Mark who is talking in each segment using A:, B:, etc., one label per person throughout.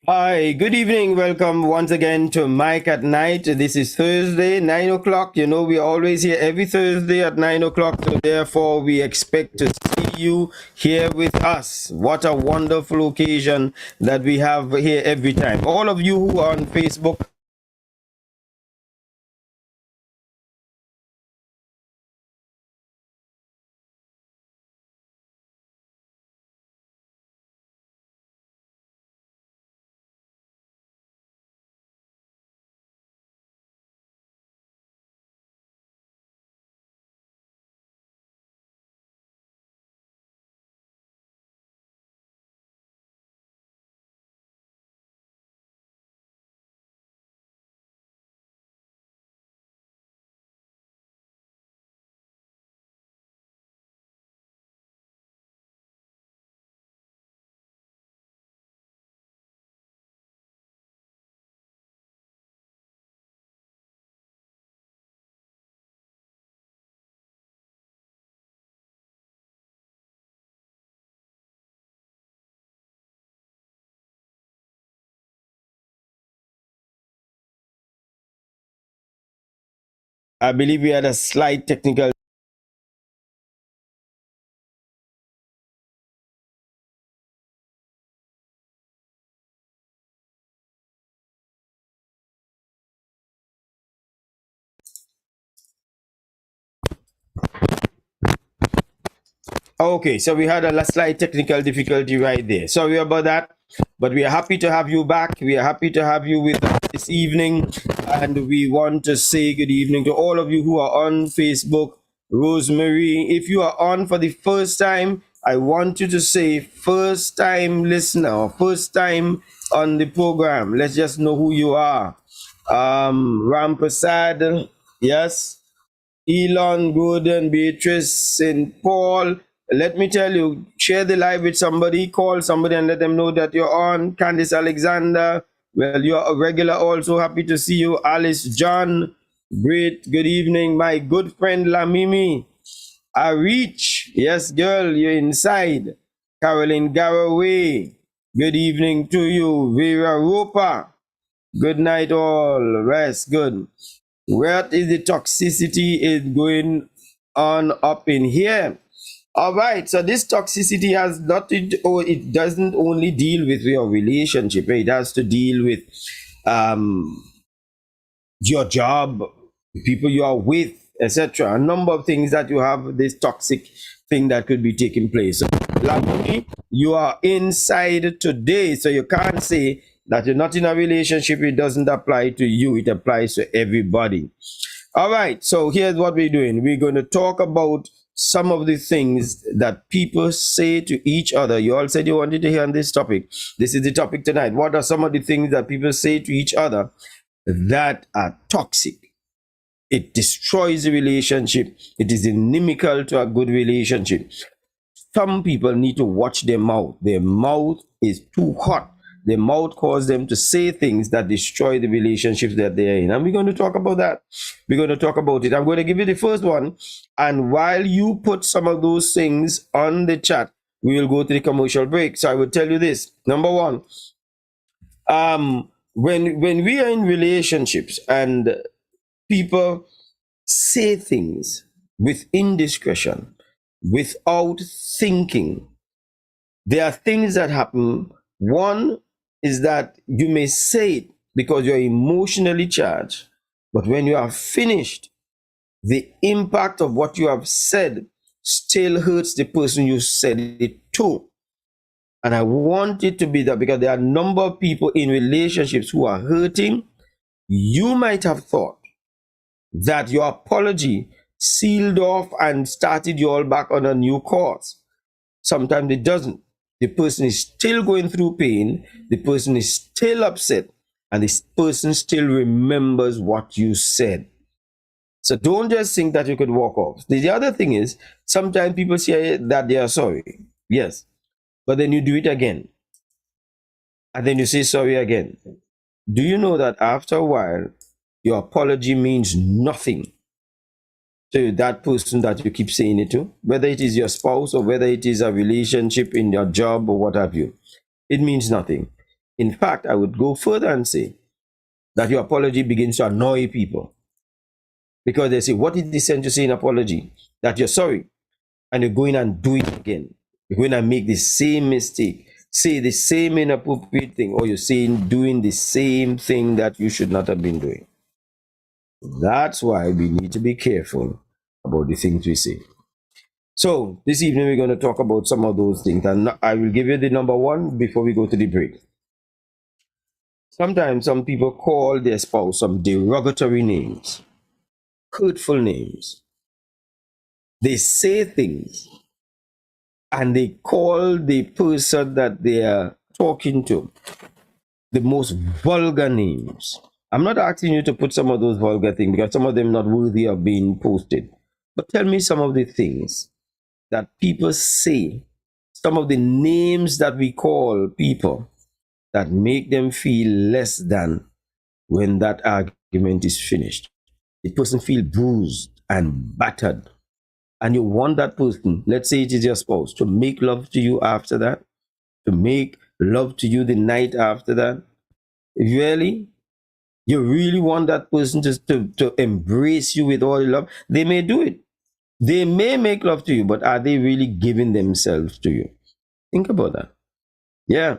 A: Hi, good evening. Welcome once again to Mike at Night. This is Thursday, 9 o'clock. You know, we're always here every Thursday at 9 o'clock. So, therefore, we expect to see you here with us. What a wonderful occasion that we have here every time. All of you who are on Facebook, I believe we had a slight technical. Okay, so we had a slight technical difficulty right there. Sorry about that, but we are happy to have you back. We are happy to have you with us this evening, and we want to say good evening to all of you who are on Facebook. Rosemary, if you are on for the first time, I want you to say first time listener, first time on the program. Let's just know who you are. Ram Prasad, yes. Elon, Gordon, Beatrice, St. Paul. Let me tell you, share the live with somebody, call somebody and let them know that you're on. Candice Alexander, well, you're a regular also. Happy to see you. Alice John, great. Good evening. My good friend Lamimi. Arich, yes, girl, you're inside. Carolyn Garraway, good evening to you. Vera Roper, good night all. Rest, good. What is the toxicity is going on up in here? All right, so this toxicity has nothing to, or it doesn't only deal with your relationship, it has to deal with um, your job, people you are with, etc. A number of things that you have this toxic thing that could be taking place. So, Lamoni, you are inside today, so you can't say that you're not in a relationship. It doesn't apply to you, it applies to everybody. All right, so here's what we're doing. We're going to talk about some of the things that people say to each other. You all said you wanted to hear on this topic. This is the topic tonight. What are some of the things that people say to each other that are toxic? It destroys the relationship. It is inimical to a good relationship. Some people need to watch their mouth. Their mouth is too hot. Their mouth causes them to say things that destroy the relationships that they're in. And we're going to talk about that. We're going to talk about it. I'm going to give you the first one. And while you put some of those things on the chat, we will go to the commercial break. So I will tell you this. Number one, when we are in relationships and people say things with indiscretion, without thinking, there are things that happen. One is that you may say it because you're emotionally charged, but when you are finished, the impact of what you have said still hurts the person you said it to. And I want it to be that because there are a number of people in relationships who are hurting. You might have thought that your apology sealed off and started you all back on a new course. Sometimes it doesn't. The person is still going through pain, the person is still upset, and this person still remembers what you said. So don't just think that you could walk off. The other thing is, sometimes people say that they are sorry. Yes. But then you do it again. And then you say sorry again. Do you know that after a while, your apology means nothing to that person that you keep saying it to, whether it is your spouse or whether it is a relationship in your job or what have you? It means nothing. In fact, I would go further and say that your apology begins to annoy people because they say, what is the sense to say in apology? That you're sorry and you're going and do it again. You're going to make the same mistake, say the same inappropriate thing, or you're saying doing the same thing that you should not have been doing. That's why we need to be careful about the things we say. So this evening we're going to talk about some of those things, and I will give you the number one before we go to the break. Sometimes some people call their spouse some derogatory names, hurtful names. They say things and they call the person that they are talking to the most vulgar names. I'm not asking you to put some of those vulgar things because some of them not worthy of being posted. But tell me some of the things that people say, some of the names that we call people that make them feel less than when that argument is finished. The person feels bruised and battered. And you want that person, let's say it is your spouse, to make love to you after that, to make love to you the night after that. Really? You really want that person to embrace you with all the love? They may do it. They may make love to you, but are they really giving themselves to you? Think about that. Yeah.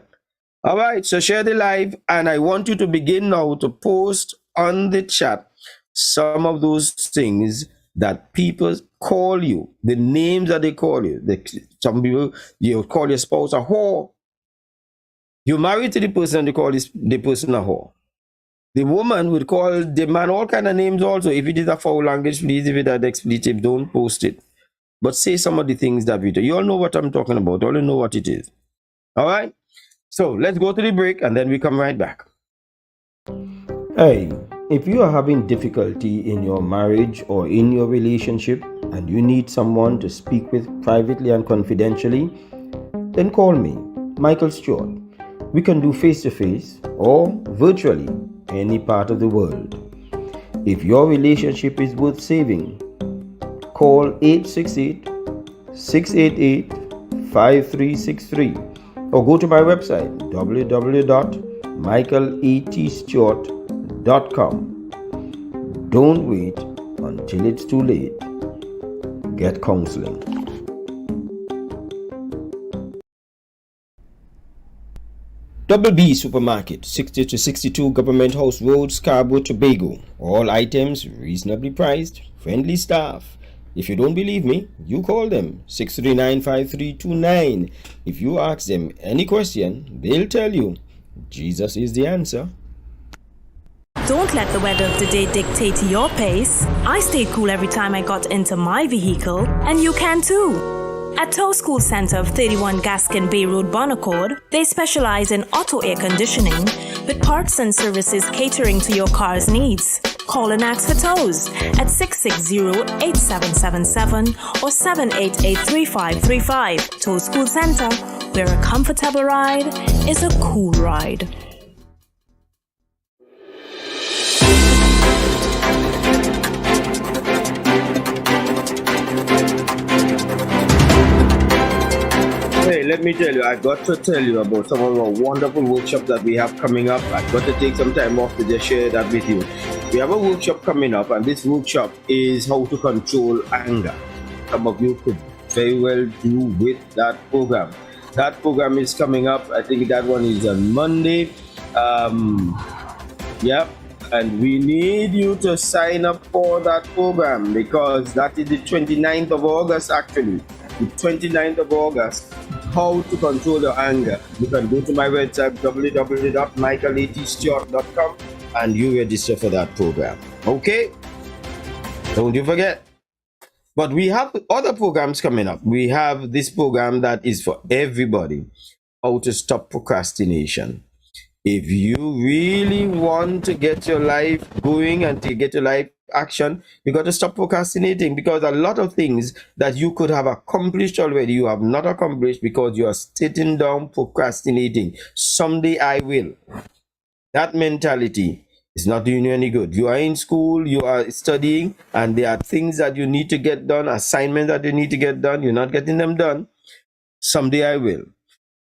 A: All right. So share the live, and I want you to begin now to post on the chat some of those things that people call you, the names that they call you. Some people, you call your spouse a whore. You're married to the person and they call the person a whore. The woman would call the man all kind of names also. If it is a foul language, please, if it is expletive, don't post it. But say some of the things that we do. You all know what I'm talking about. You all know what it is. All right? So let's go to the break and then we come right back. Hey, if you are having difficulty in your marriage or in your relationship and you need someone to speak with privately and confidentially, then call me, Michael Stewart. We can do face-to-face or virtually any part of the world. If your relationship is worth saving, call 868-688-5363 or go to my website www.michaelatstewart.com. Don't wait until it's too late. Get counseling. Double B Supermarket, 60 to 62 Government House Road, Scarborough, Tobago. All items reasonably priced, friendly staff. If you don't believe me, you call them 639-5329. If you ask them any question, they'll tell you Jesus is the answer.
B: Don't let the weather of the day dictate your pace. I stayed cool every time I got into my vehicle, and you can too. At Tow School Center of 31 Gaskin Bay Road, Bonaccord, they specialize in auto air conditioning with parts and services catering to your car's needs. Call and ask for tows at 660-8777 or 788-3535. Tow School Center, where a comfortable ride is a cool ride. Hey, let me tell you, I got to tell you about some of our wonderful workshops that we have coming up. I've got to take some time off to just share that with you. We have a workshop coming up, and this workshop is how to control anger. Some of you could very well do with that program. That program is coming up. I think that one is on Monday. Yep. And we need you to sign up for that program because that is the 29th of August, actually. The 29th of August, how to control your anger. You can go to my website, www.michaelatstewart.com, and you register for that program. Okay? Don't you forget. But we have other programs coming up. We have this program that is for everybody, how to stop procrastination. If you really want to get your life going and to get your life action, you got to stop procrastinating, because a lot of things that you could have accomplished already, you have not accomplished because you are sitting down procrastinating. Someday I will. That mentality is not doing you any good. You are in school, you are studying, and there are things that you need to get done, assignments that you need to get done. You're not getting them done. Someday I will.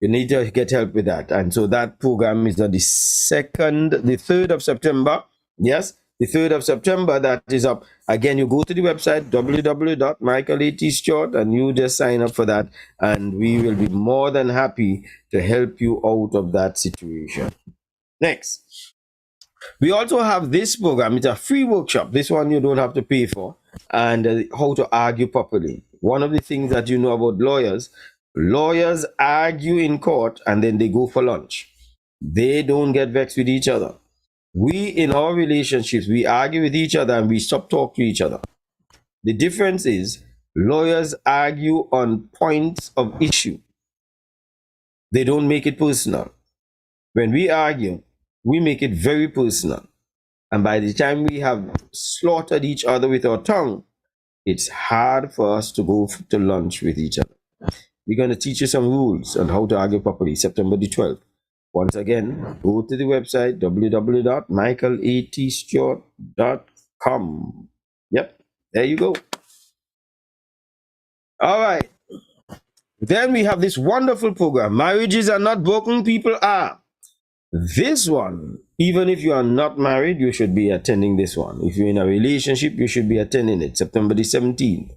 A: You need to get help with that. And so that program is on the 3rd of September. Yes, the 3rd of September, that is up. Again, you go to the website, www.michaelatstewart, and you just sign up for that. And we will be more than happy to help you out of that situation. Next. We also have this program. It's a free workshop. This one you don't have to pay for. And how to argue properly. One of the things that you know about lawyers argue in court and then they go for lunch. They don't get vexed with each other. We, in our relationships, we argue with each other and we stop talking to each other. The difference is lawyers argue on points of issue. They don't make it personal. When we argue, we make it very personal. And by the time we have slaughtered each other with our tongue, it's hard for us to go to lunch with each other. We're going to teach you some rules on how to argue properly, September the 12th. Once again, go to the website, www.michaelatstewart.com. Yep, there you go. All right. Then we have this wonderful program. Marriages are not broken, people are. This one, even if you are not married, you should be attending this one. If you're in a relationship, you should be attending it, September the 17th.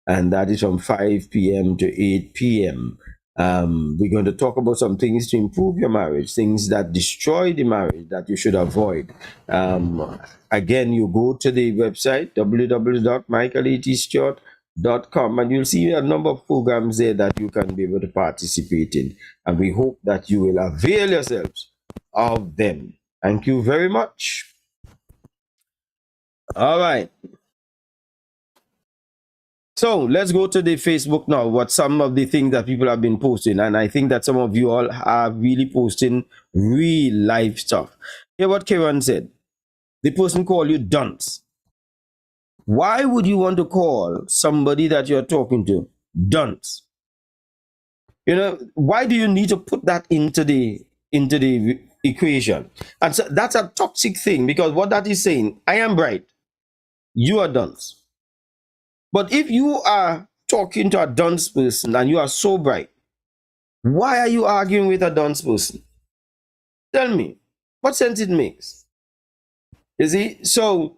A: And that is from 5 p.m. to 8 p.m. We're going to talk about some things to improve your marriage, things that destroy the marriage that you should avoid. Again, you go to the website, www.michaelatstewart.com, and you'll see a number of programs there that you can be able to participate in. And we hope that you will avail yourselves of them. Thank you very much. All right. So let's go to the Facebook now. What some of the things that people have been posting, and I think that some of you all are really posting real life stuff. Hear what Karen said. The person called you dunce. Why would you want to call somebody that you're talking to dunce? You know, why do you need to put that into the equation? And so that's a toxic thing, because what that is saying, I am bright, you are dunce. But if you are talking to a dunce person and you are so bright, why are you arguing with a dunce person? Tell me, what sense it makes? You see, so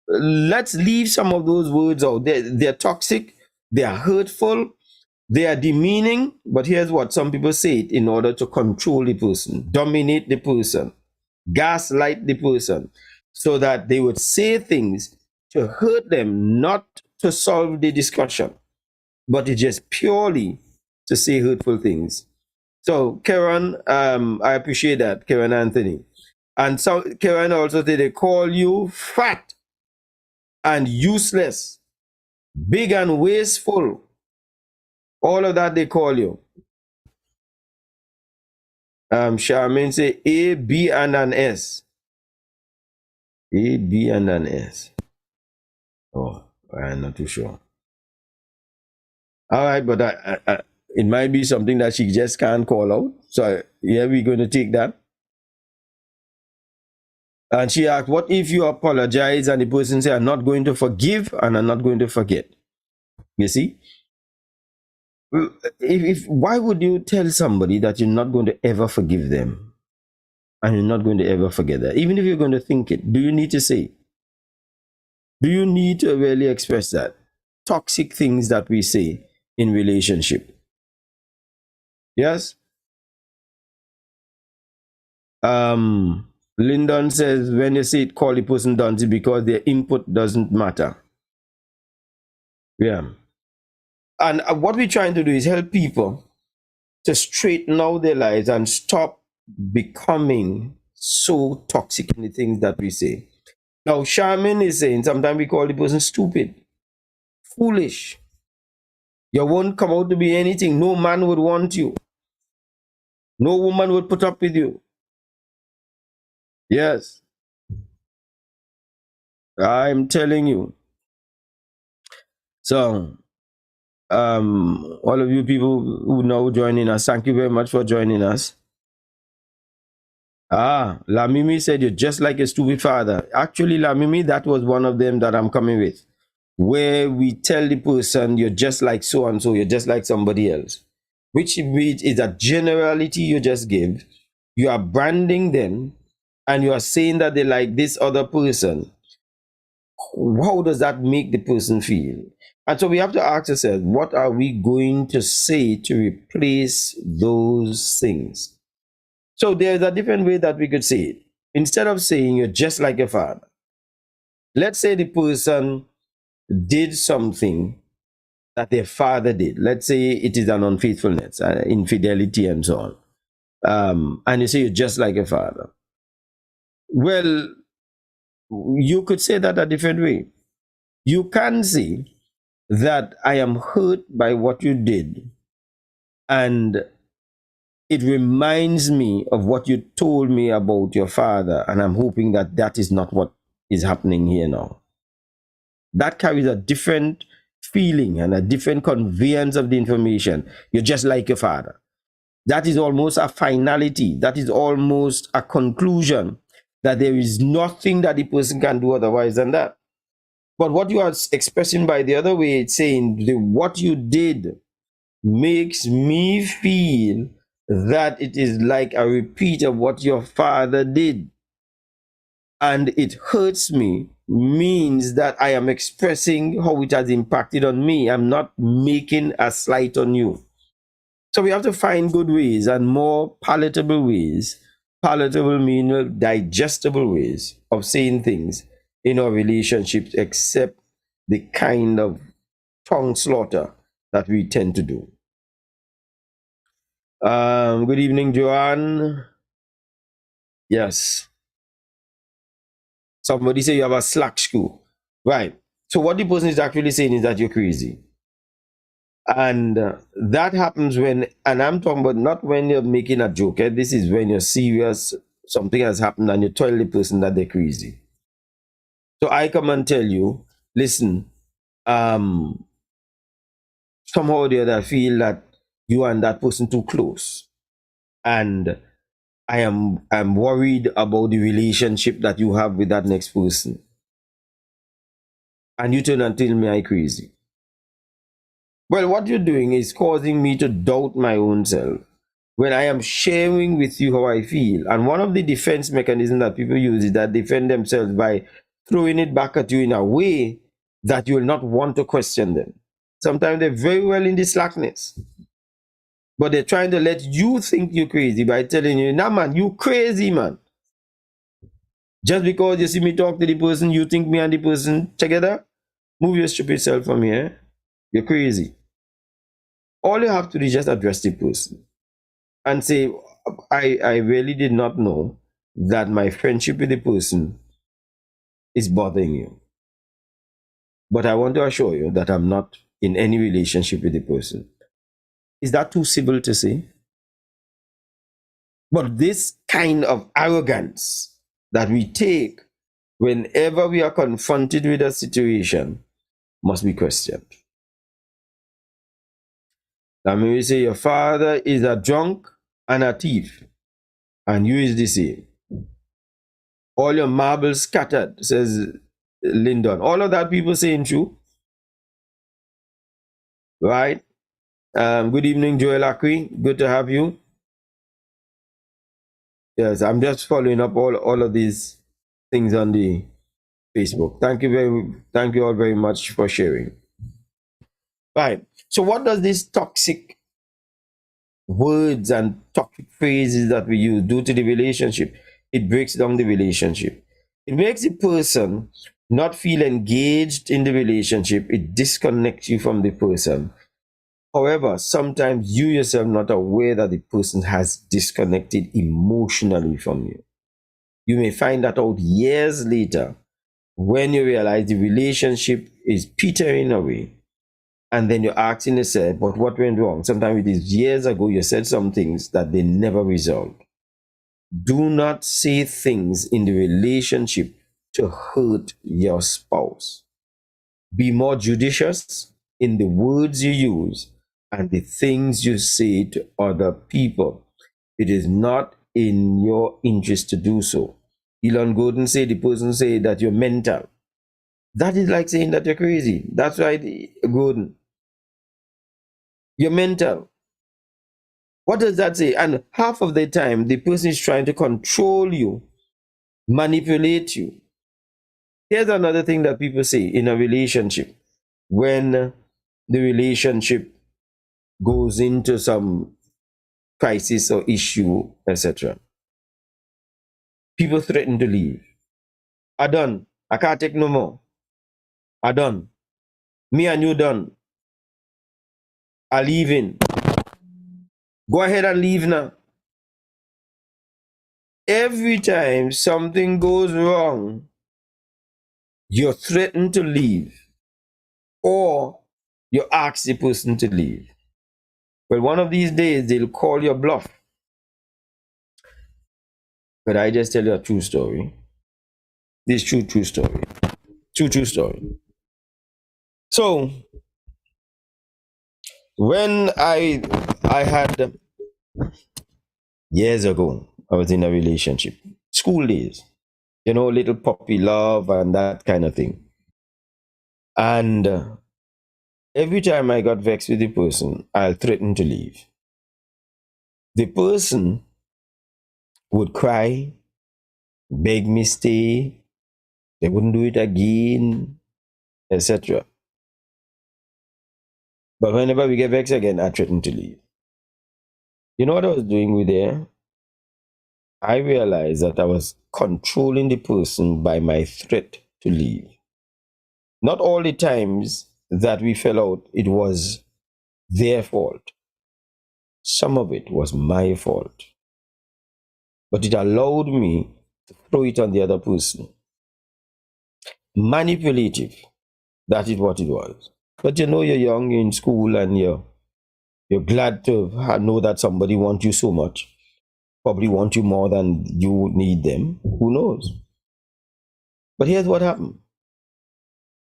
A: let's leave some of those words out. They're toxic, they are hurtful, they are demeaning, but here's what some people say it in order to control the person, dominate the person, gaslight the person, so that they would say things to hurt them, not to solve the discussion, but it's just purely to say hurtful things. So Karen, I appreciate that, Karen Anthony. And so Karen also said they call you fat and useless, big and wasteful. All of that they call you. Charmaine say A, B, and an S. A, B, and an S. Oh, I'm not too sure. All right, but it might be something that she just can't call out. So yeah, we're going to take that. And she asked, what if you apologize and the person say, I'm not going to forgive and I'm not going to forget? You see? Why would you tell somebody that you're not going to ever forgive them and you're not going to ever forget that? Even if you're going to think it, do you need to say it? Do you need to really express that? Toxic things that we say in relationship. Yes? Lyndon says, when you say it, call the person dunce because their input doesn't matter. Yeah. And what we're trying to do is help people to straighten out their lives and stop becoming so toxic in the things that we say. Now, Charmin is saying sometimes we call the person stupid, foolish. You won't come out to be anything. No man would want you. No woman would put up with you. Yes. I'm telling you. So, all of you people who now joining us, thank you very much for joining us. La Mimi said you're just like a stupid father. Actually, La Mimi, that was one of them that I'm coming with, where we tell the person you're just like so and so, you're just like somebody else.
B: which is a generality you just give. You are branding them and you are saying that they like this other person. How does that make the person feel? And so we have to ask ourselves, what are we going to say to replace those things? So there's a different way that we could say it. Instead of saying you're just like your father, let's say the person did something that their father did. Let's say it is an unfaithfulness, infidelity, and so on. And you say you're just like your father. Well, you could say that a different way. You can say that I am hurt by what you did, and it reminds me of what you told me about your father, and I'm hoping that that is not what is happening here now. That carries a different feeling and a different conveyance of the information. You're just like your father. That is almost a finality. That is almost a conclusion that there is nothing that the person can do otherwise than that. But what you are expressing by the other way, it's saying what you did makes me feel that it is like a repeat of what your father did. And it hurts me, means that I am expressing how it has impacted on me. I'm not making a slight on you. So we have to find good ways and more palatable ways. Palatable meaning digestible ways of saying things in our relationships, except the kind of tongue slaughter that we tend to do. Good evening, Joanne. Yes. Somebody say you have a slack screw. Right. So what the person is actually saying is that you're crazy. And that happens when, and I'm talking about not when you're making a joke. This is when you're serious, something has happened and you tell the person that they're crazy. So I come and tell you, listen, somehow or the other I feel that you and that person too close. And I'm worried about the relationship that you have with that next person. And you turn and tell me I'm crazy. Well, what you're doing is causing me to doubt my own self when I am sharing with you how I feel. And one of the defense mechanisms that people use is that defend themselves by throwing it back at you in a way that you will not want to question them. Sometimes they're very well in the slackness, but they're trying to let you think you're crazy by telling you, nah, man, you crazy, man. Just because you see me talk to the person, you think me and the person together? Move your stupid self from here. You're crazy. All you have to do is just address the person and say, I really did not know that my friendship with the person is bothering you. But I want to assure you that I'm not in any relationship with the person. Is that too civil to say? But this kind of arrogance that we take whenever we are confronted with a situation must be questioned. That means we say your father is a drunk and a thief, and you is the same. All your marbles scattered, says Lyndon. All of that people saying true. Right? Good evening, Joel Akwi. Good to have you. Yes, I'm just following up all of these things on the Facebook. Thank you all very much for sharing. Right. So what does this toxic words and toxic phrases that we use do to the relationship? It breaks down the relationship. It makes the person not feel engaged in the relationship. It disconnects you from the person. However, sometimes you yourself not aware that the person has disconnected emotionally from you. You may find that out years later when you realize the relationship is petering away. And then you're asking yourself, but what went wrong? Sometimes it is years ago you said some things that they never resolved. Do not say things in the relationship to hurt your spouse. Be more judicious in the words you use and the things you say to other people. It is not in your interest to do so. Elon Gordon said, the person say that you're mental. That is like saying that you're crazy. That's right, Gordon. You're mental. What does that say? And half of the time, the person is trying to control you, manipulate you. Here's another thing that people say in a relationship. When the relationship goes into some crisis or issue, etc., people threaten to leave. I done. I can't take no more. I done. Me and you done. I leave in. Go ahead and leave now. Every time something goes wrong, you're threatened to leave, or you ask the person to leave. Well, one of these days they'll call your bluff. But I just tell you a true story. This true story. True story. So when I had years ago, I was in a relationship, school days, little puppy love and that kind of thing. And every time I got vexed with the person, I'll threaten to leave. The person would cry, beg me stay, they wouldn't do it again, etc. But whenever we get vexed again, I threaten to leave. You know what I was doing with there? I realized that I was controlling the person by my threat to leave. Not all the times that we fell out, it was their fault. Some of it was my fault. But it allowed me to throw it on the other person. Manipulative. That is what it was. But you're young, you're in school, and you're glad to know that somebody wants you so much. Probably want you more than you need them. Who knows? But here's what happened.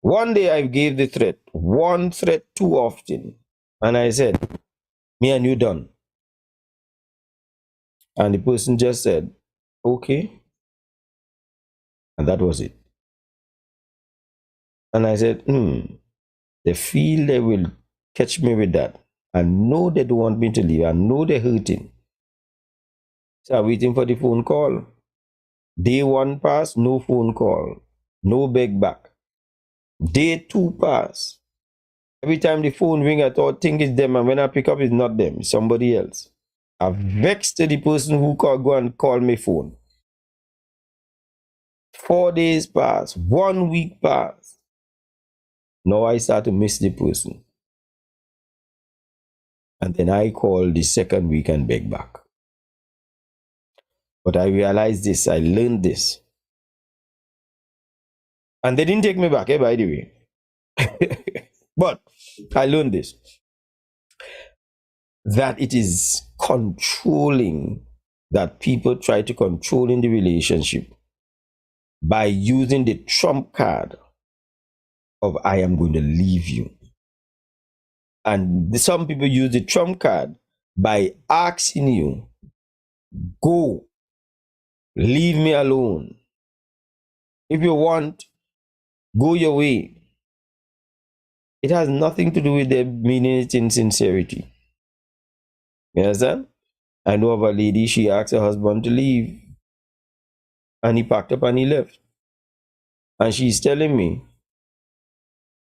B: One day I gave the threat, one threat too often. And I said, me and you done. And the person just said, okay. And that was it. And I said, they feel they will catch me with that. I know they don't want me to leave. I know they're hurting. So I'm waiting for the phone call. Day one passed, no phone call. No beg back. Day two passed. Every time the phone ring, I think it's them. And when I pick up, it's not them. It's somebody else. I vexed the person who go and call me phone. 4 days passed. 1 week passed. Now I start to miss the person. And then I call the second week and beg back. But I realized this. I learned this. And they didn't take me back, by the way. But I learned this. That it is controlling, that people try to control in the relationship by using the trump card of I am going to leave you. And some people use the trump card by asking you, go, leave me alone. If you want, go your way. It has nothing to do with their meaning it in sincerity. You understand? I know of a lady, she asked her husband to leave. And he packed up and he left. And she's telling me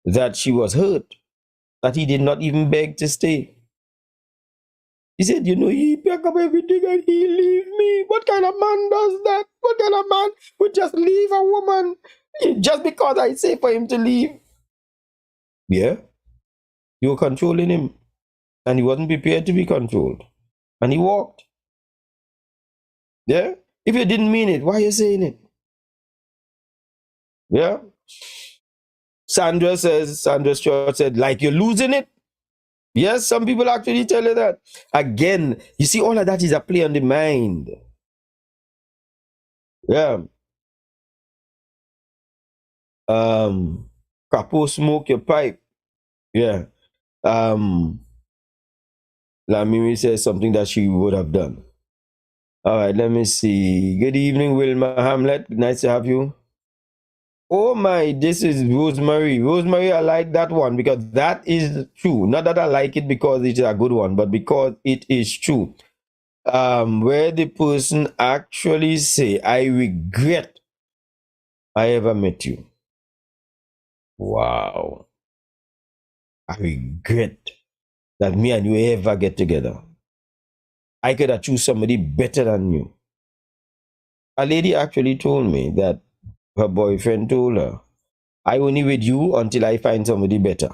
B: that she was hurt, that he did not even beg to stay. He said, he packed up everything and he leave me. What kind of man does that? What kind of man would just leave a woman just because I say for him to leave? Yeah. You were controlling him. And he wasn't prepared to be controlled. And he walked. Yeah? If you didn't mean it, why are you saying it? Yeah? Sandra Stewart said, like you're losing it. Yes, some people actually tell you that. Again, you see, all of that is a play on the mind. Yeah. Capo smoke your pipe. Yeah. Lamimi says something that she would have done. All right, let me see. Good evening, Wilma Hamlet. Nice to have you. Oh my, this is Rosemary. Rosemary, I like that one because that is true. Not that I like it because it's a good one, but because it is true. Where the person actually say, I regret I ever met you. Wow. I regret that me and you ever get together. I could have choose somebody better than you. A lady actually told me that her boyfriend told her, I only with you until I find somebody better.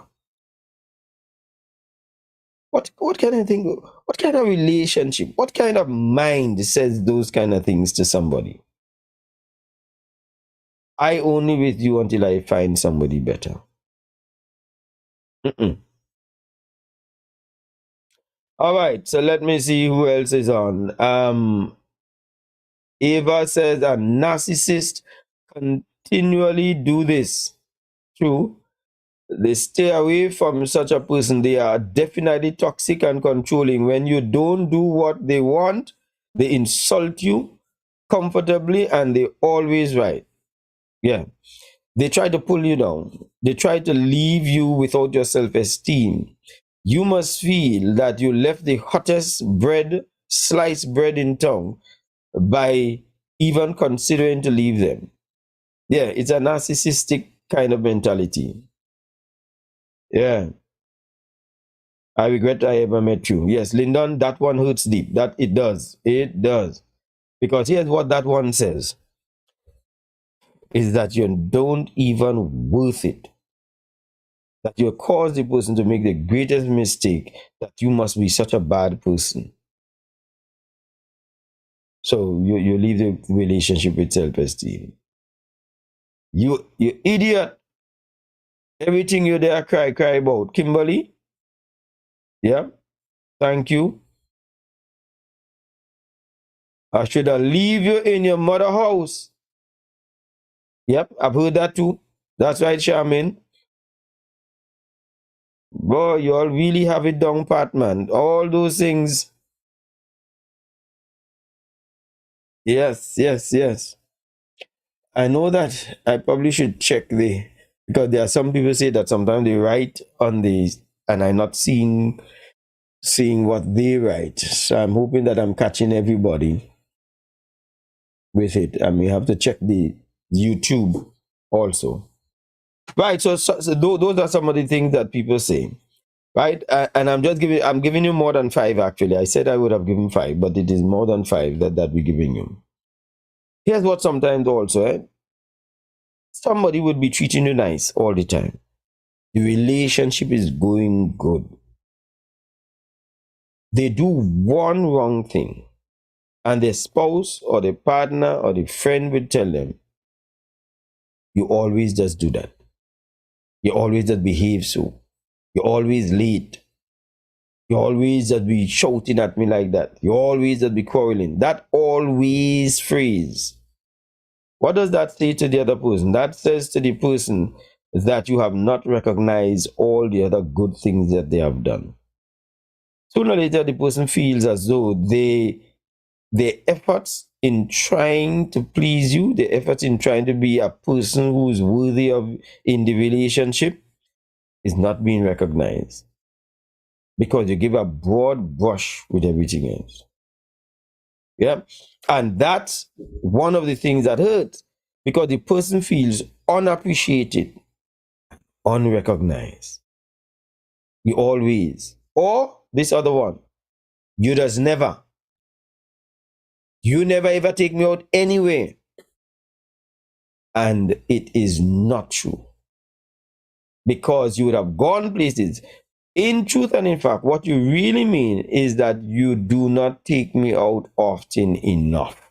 B: What kind of thing? What kind of relationship? What kind of mind says those kind of things to somebody? I only with you until I find somebody better. Mm-mm. All right, so let me see who else is on. Ava says a narcissist continually do this. True. They stay away from such a person. They are definitely toxic and controlling. When you don't do what they want, they insult you comfortably and they always right. Yeah. They try to pull you down. They try to leave you without your self-esteem. You must feel that you left the hottest bread, sliced bread in town by even considering to leave them. Yeah, it's a narcissistic kind of mentality. Yeah. I regret I ever met you. Yes, Lyndon, that one hurts deep. That it does. It does. Because here's what that one says is that you don't even worth it. That you cause the person to make the greatest mistake, that you must be such a bad person. So you leave the relationship with self-esteem. You idiot. Everything you there cry about. Kimberly? Yeah. Thank you. I should have leave you in your mother house. Yep, I've heard that too. That's right, Charmaine. Boy, you all really have it down pat, man. All those things. Yes, yes, yes. I know that I probably should check because there are some people say that sometimes they write on the and I'm not seeing what they write. So I'm hoping that I'm catching everybody with it. I may have to check the YouTube also. Right. So those are some of the things that people say. Right, and I'm giving you more than five. Actually, I said I would have given five, but it is more than five that we're giving you. Here's what sometimes also, somebody would be treating you nice all the time. The relationship is going good. They do one wrong thing, and their spouse or the partner or the friend would tell them, "You always just do that. You always just behave so. You always late. You always just be shouting at me like that. You always just be quarreling." That always phrase. What does that say to the other person? That says to the person that you have not recognized all the other good things that they have done. Sooner or later, the person feels as though their efforts in trying to please you, their efforts in trying to be a person who is worthy of in the relationship is not being recognized because you give a broad brush with everything else. Yeah. And that's one of the things that hurts because the person feels unappreciated, unrecognized. You always. Or this other one, you just never. You never ever take me out anywhere. And it is not true because you would have gone places. In truth and in fact, what you really mean is that you do not take me out often enough.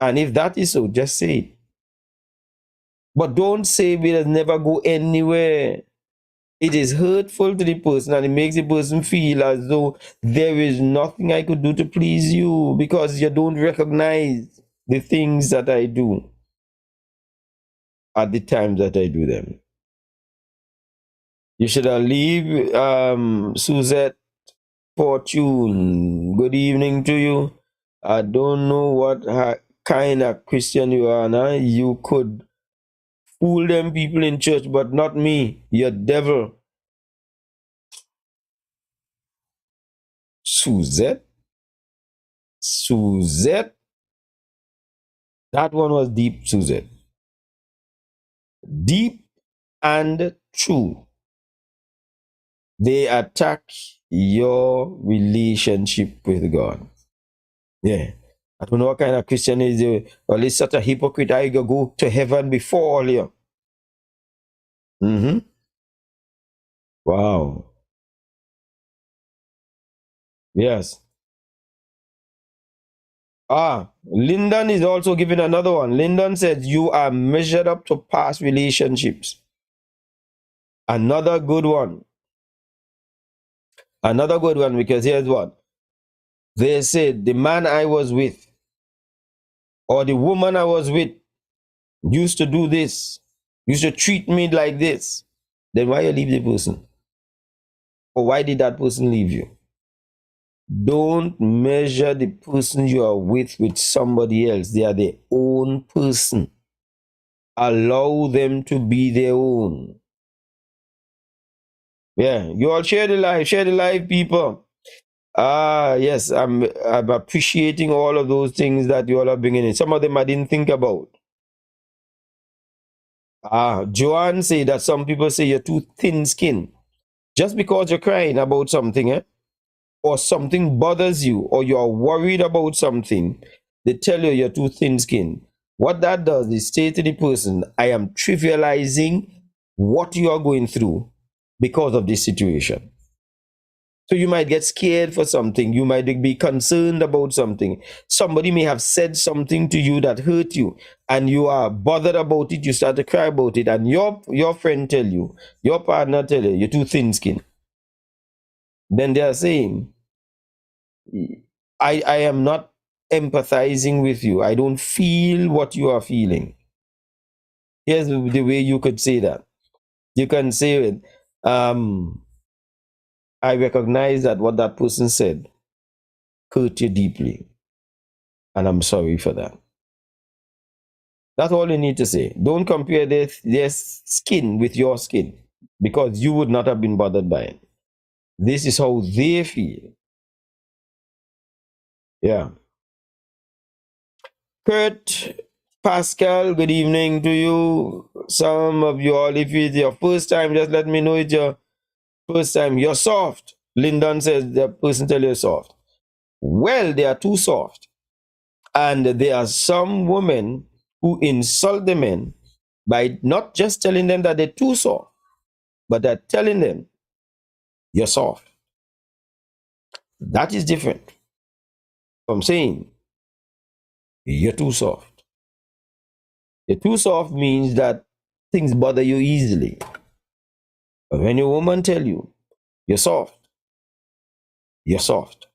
B: And if that is so, just say it. But don't say we will never go anywhere. It is hurtful to the person and it makes the person feel as though there is nothing I could do to please you because you don't recognize the things that I do at the times that I do them. You should leave Suzette Fortune. Good evening to you. I don't know what kind of Christian you are now. You could
A: fool them people in church, but not me, you devil. Suzette? Suzette? That one was deep, Suzette. Deep and true. They attack your relationship with God. Yeah. I don't know what kind of Christian is you. Well, it's such a hypocrite. I go to heaven before all you. Mm-hmm. Wow. Yes. Lyndon is also giving another one. Lyndon says you are measured up to past relationships. Another good one. Another good one, because here's what. They said the man I was with or the woman I was with used to do this, used to treat me like this. Then why you leave the person? Or why did that person leave you? Don't measure the person you are with somebody else. They are their own person. Allow them to be their own. Yeah, you all share the life, people. Yes, I'm appreciating all of those things that you all are bringing in. Some of them I didn't think about. Joanne say that some people say you're too thin-skinned. Just because you're crying about something, or something bothers you, or you're worried about something, they tell you you're too thin-skinned. What that does is say to the person, I am trivializing what you are going through because of this situation. So you might get scared for something. You might be concerned about something. Somebody may have said something to you that hurt you, and you are bothered about it. You start to cry about it, and your friend tell you, your partner tell you, you're too thin-skinned. Then they are saying, I am not empathizing with you. I don't feel what you are feeling. Here's the way you could say that. You can say, I recognize that what that person said hurt you deeply, and I'm sorry for that. That's all you need to say. Don't compare their skin with your skin, because you would not have been bothered by it. This is how they feel. Yeah. Kurt, Pascal, good evening to you. Some of you all, if it's your first time, just let me know it's your first time. You're soft. Lyndon says the person tell you soft. Well, they are too soft. And there are some women who insult the men by not just telling them that they're too soft, but they're telling them you're soft. That is different from saying you're too soft. You're too soft means that things bother you easily. But when your woman tell you you're soft, you're soft.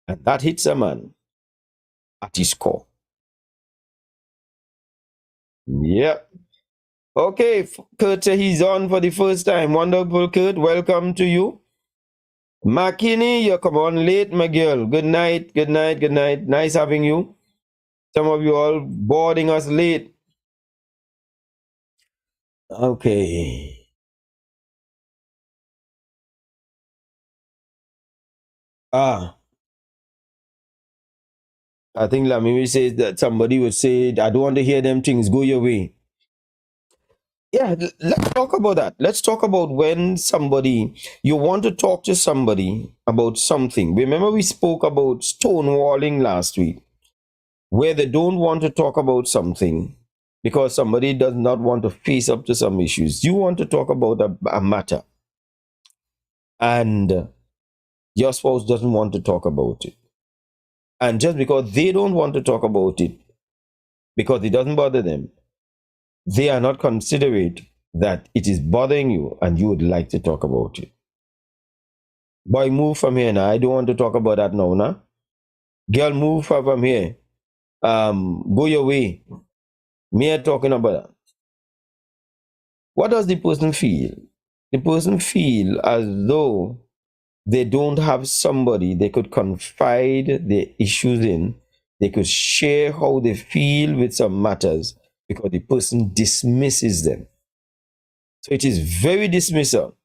A: And that hits a man at his core. Yep. Okay, Kurt, he's on for the first time. Wonderful, Kurt. Welcome to you. Makini, you come on late, my girl. Good night, good night, good night. Nice having you. Some of you all boarding us late. Okay. I think Lamimi says that somebody would say, I don't want to hear them things, go your way. Yeah, let's talk about that. Let's talk about when you want to talk to somebody about something. Remember we spoke about stonewalling last week, where they don't want to talk about something because somebody does not want to face up to some issues. You want to talk about a matter, and your spouse doesn't want to talk about it. And just because they don't want to talk about it, because it doesn't bother them, they are not considerate that it is bothering you and you would like to talk about it. Boy, move from here now. I don't want to talk about that now, nah? Girl, move from here. Go your way. Me talking about that. What does the person feel? The person feel as though they don't have somebody they could confide their issues in. They could share how they feel with some matters
B: because the person dismisses them. So it is very dismissal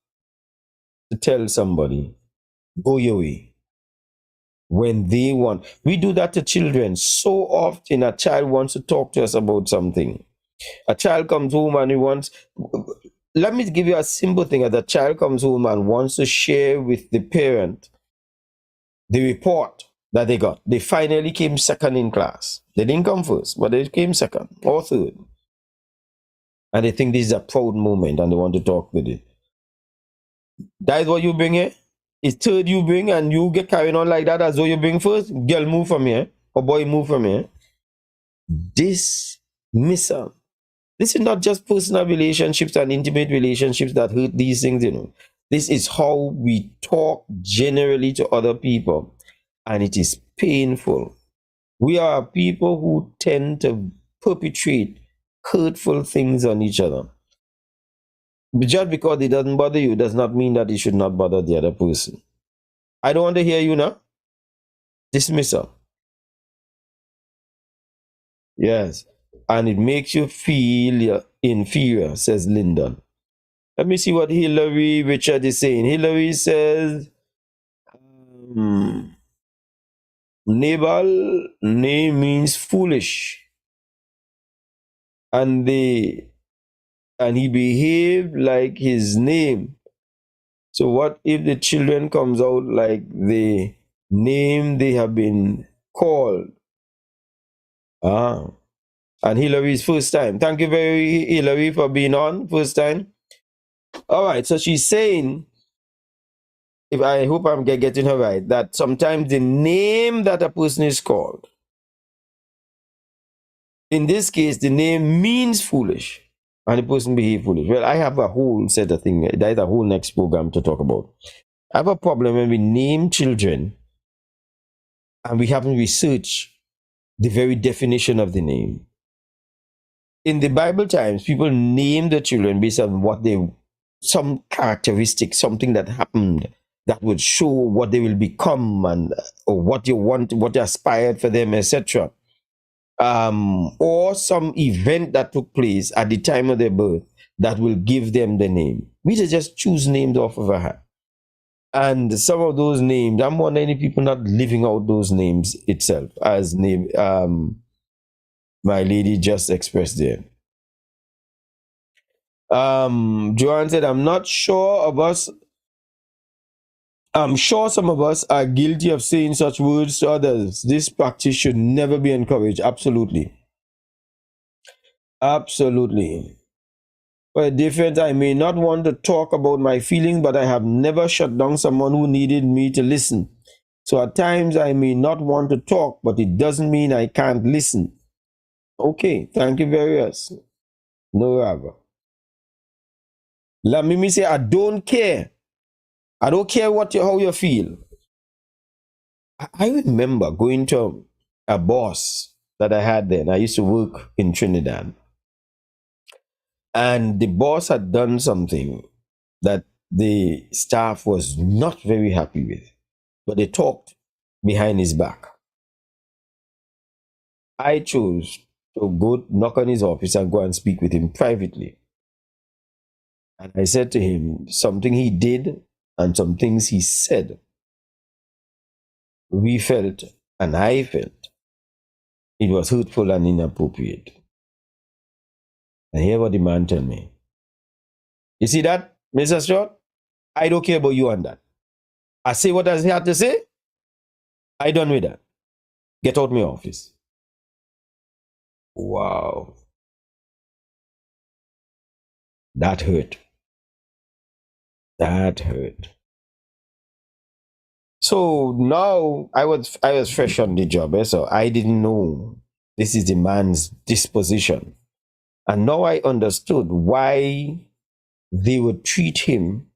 B: to tell somebody, go your way, when they want. We do that to children. So often a child wants to talk to us about something. A child comes home and he wants, let me give you a simple thing. As a child comes home and wants to share with the parent the report that they got. They finally came second in class. They didn't come first, but they came second or third. And they think this is a proud moment and they want to talk with it. That is what you bring here. It's third you bring and you get carrying on like that as though you bring first. Girl, move from here. Or boy, move from here. Dismissal. This is not just personal relationships and intimate relationships that hurt these things, you know. This is how we talk generally to other people, and it is painful. We are people who tend to perpetrate hurtful things on each other. But just because it doesn't bother you does not mean that it should not bother the other person. I don't want to hear you now. Dismissal. Yes. And it makes you feel inferior, says Lyndon. Let me see what Hillary Richard is saying. Hillary says, Nabal name means foolish. And he behaved like his name. So what if the children comes out like the name they have been called? And Hillary's first time. Thank you very Hillary for being on first time. All right, so she's saying, if I hope I'm getting her right, that sometimes the name that a person is called, in this case, the name means foolish, and the person behave foolish. Well, I have a whole set of things. That is a whole next program to talk about. I have a problem when we name children and we haven't researched the very definition of the name. In the Bible times, people name the children based on some characteristic, something that happened that would show what they will become and or what you want, what you aspired for them, etc. Or some event that took place at the time of their birth that will give them the name. We just choose names off of a hat. And some of those names, I'm wondering if people not living out those names itself, as name my lady just expressed there. Joanne said, I'm sure some of us are guilty of saying such words to others. This practice should never be encouraged. Absolutely. Absolutely. For a difference, I may not want to talk about my feelings, but I have never shut down someone who needed me to listen. So at times I may not want to talk, but it doesn't mean I can't listen. Okay, thank you very much. No rather. Let me say, I don't care. I don't care how you feel. I remember going to a boss that I had then. I used to work in Trinidad. And the boss had done something that the staff was not very happy with. But they talked behind his back. I chose to go knock on his office and go and speak with him privately. And I said to him something he did and some things he said. We felt, and I felt, it was hurtful and inappropriate. And hear what the man told me. You see that, Mr. Stewart? I don't care about you on that. I say what I had to say. I done with that. Get out of my office. Wow. That hurt. That hurt. So now I was fresh on the job, so I didn't know this is the man's disposition. And now I understood why they would treat him,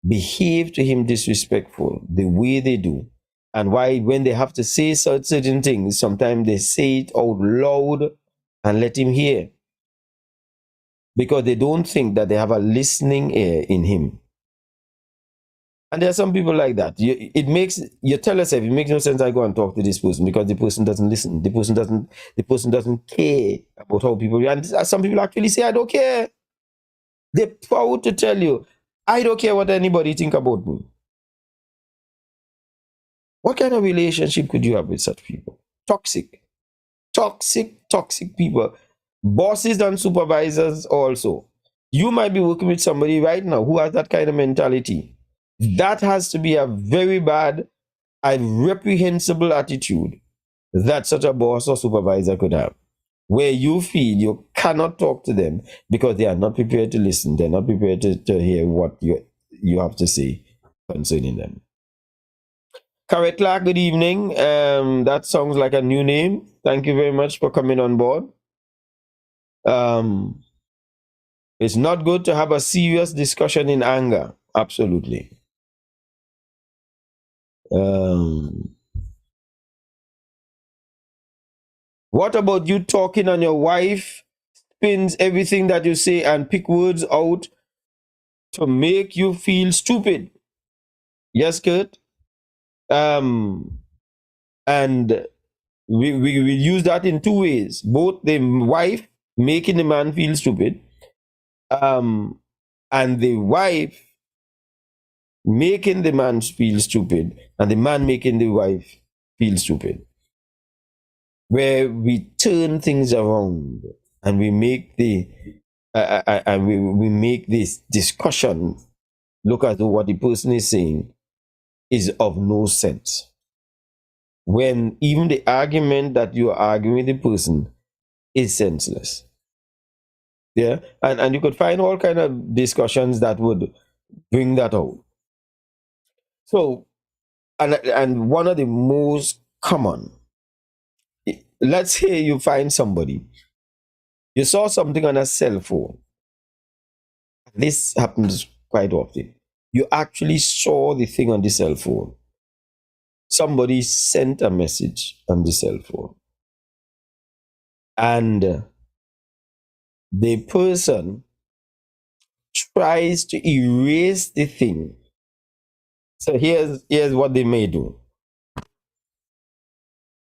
B: behave to him disrespectful the way they do. And why when they have to say certain things, sometimes they say it out loud and let him hear. Because they don't think that they have a listening ear in him. And there are some people like that. You tell yourself it makes no sense. I go and talk to this person because the person doesn't listen. The person doesn't care about how people. And some people actually say, I don't care. They're proud to tell you, I don't care what anybody think about me. What kind of relationship could you have with such people? Toxic, toxic people. Bosses and supervisors also. You might be working with somebody right now who has that kind of mentality. That has to be a very bad and reprehensible attitude that such a boss or supervisor could have, where you feel you cannot talk to them because they are not prepared to listen. They're not prepared to hear what you have to say concerning them. Correct, Clark, good evening. That sounds like a new name. Thank you very much for coming on board. Um, it's not good to have a serious discussion in anger. Absolutely. What about you talking and your wife spins everything that you say and pick words out to make you feel stupid? Yes, Kurt. And we use that in two ways. Both the wife making the man feel stupid, and the wife making the man feel stupid, and the man making the wife feel stupid. Where we turn things around and we make we make this discussion look as though what the person is saying is of no sense. When even the argument that you are arguing with the person is senseless. Yeah. And you could find all kind of discussions that would bring that out. So and one of the most common, let's say you find somebody, you saw something on a cell phone. This happens quite often. You actually saw the thing on the cell phone. Somebody sent a message on the cell phone. And the person tries to erase the thing. So here's what they may do.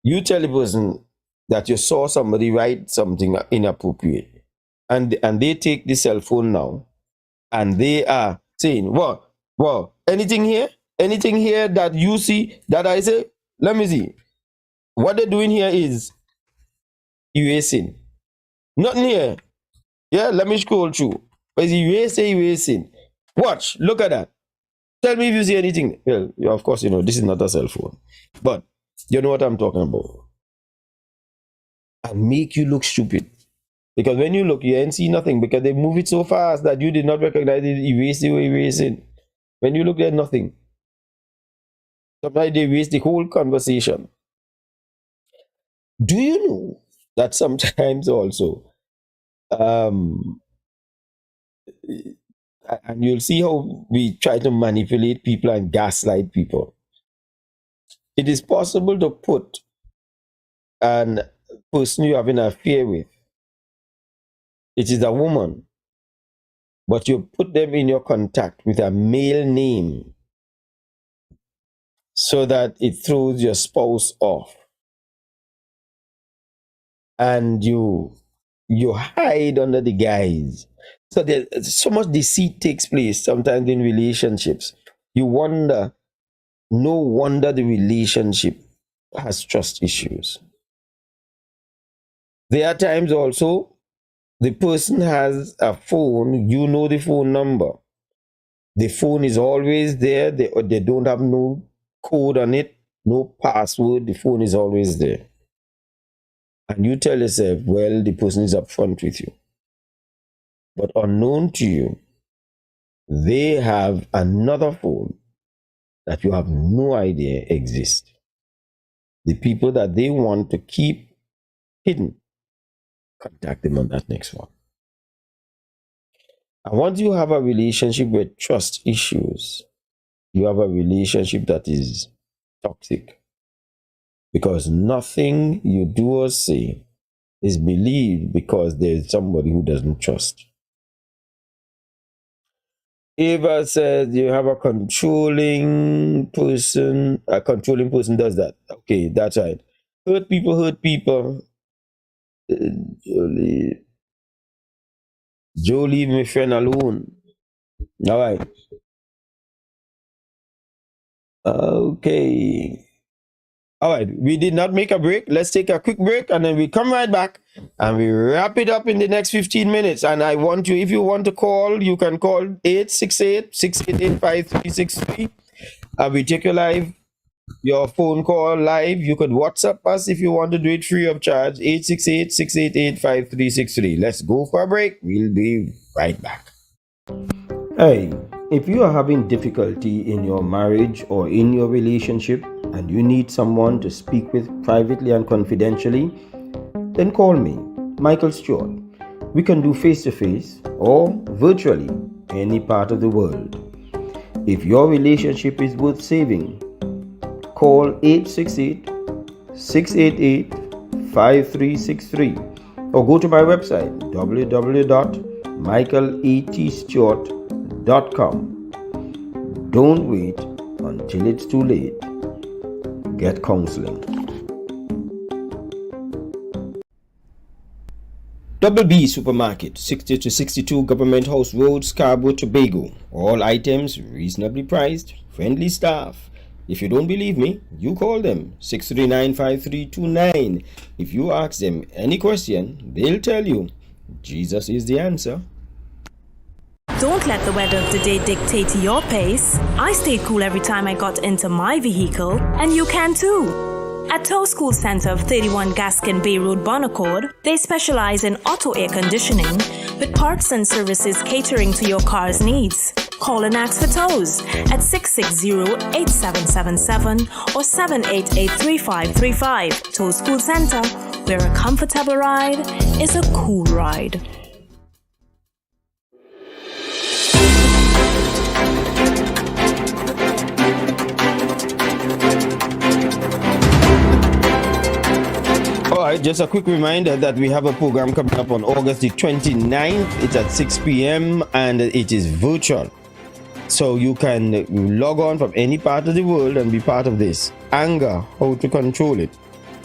B: You tell the person that you saw somebody write something inappropriate, and they take the cell phone now, and they are saying, "What? Anything here? Anything here that you see that I say? Let me see." What they're doing here is erasing. Nothing here. Yeah, let me scroll through. But it's erasing. Watch, look at that. Tell me if you see anything. Well, yeah, of course, this is not a cell phone. But you know what I'm talking about. And make you look stupid. Because when you look, you ain't see nothing because they move it so fast that you did not recognize it, erasing. When you look, there's nothing. Sometimes they erase the whole conversation. Do you know that sometimes also, and you'll see how we try to manipulate people and gaslight people. It is possible to put an person you have an affair with, it is a woman, but you put them in your contact with a male name so that it throws your spouse off. And you hide under the guise. So there's so much deceit takes place sometimes in relationships. You wonder, no wonder the relationship has trust issues. There are times also the person has a phone, you know the phone number. The phone is always there. They don't have no code on it, no password. The phone is always there. And you tell yourself, well, the person is upfront with you. But unknown to you, they have another phone that you have no idea exists. The people that they want to keep hidden, contact them on that next one. And once you have a relationship with trust issues, you have a relationship that is toxic. Because nothing you do or say is believed because there's somebody who doesn't trust.
A: Eva said you have a controlling person. A controlling person does that. Okay, that's right. Hurt people hurt people. Jolie, Joe, leave my friend alone. All right. Okay. All right. We did not make a break. Let's take a quick break and then we come right back and we wrap it up in the next 15 minutes. And I want you, if you want to call, you can call 868-688-5363. And we take your phone call live. You could WhatsApp us if you want to do it free of charge. 868-688-5363. Let's go for a break. We'll be right back. Hey, if you are having difficulty in your marriage or in your relationship and you need someone to speak with privately and confidentially, then call me, Michael Stewart. We can do face-to-face or virtually any part of the world. If your relationship is worth saving, call 868-688-5363 or go to my website www.michaeletstewart.com. Don't wait until it's too late. Get counseling. Double B Supermarket, 60 to 62 Government House Road, Scarborough, Tobago. All items reasonably priced, friendly staff. If you don't believe me, you call them 639-5329. If you ask them any question, they'll tell you Jesus is the answer.
C: Don't let the weather of the day dictate your pace. I stayed cool every time I got into my vehicle, and you can too. At Tow School Center of 31 Gaskin Bay Road, Bonaccord, they specialize in auto air conditioning with parts and services catering to your car's needs. Call and ask for tows at 660-8777 or 788-3535. Tow School Center, where a comfortable ride is a cool ride. Alright, just a quick reminder that we have a program coming up on August the 29th. It's at 6 p.m. and it is virtual. So you can log on from any part of the world and be part of this. Anger, how to control it.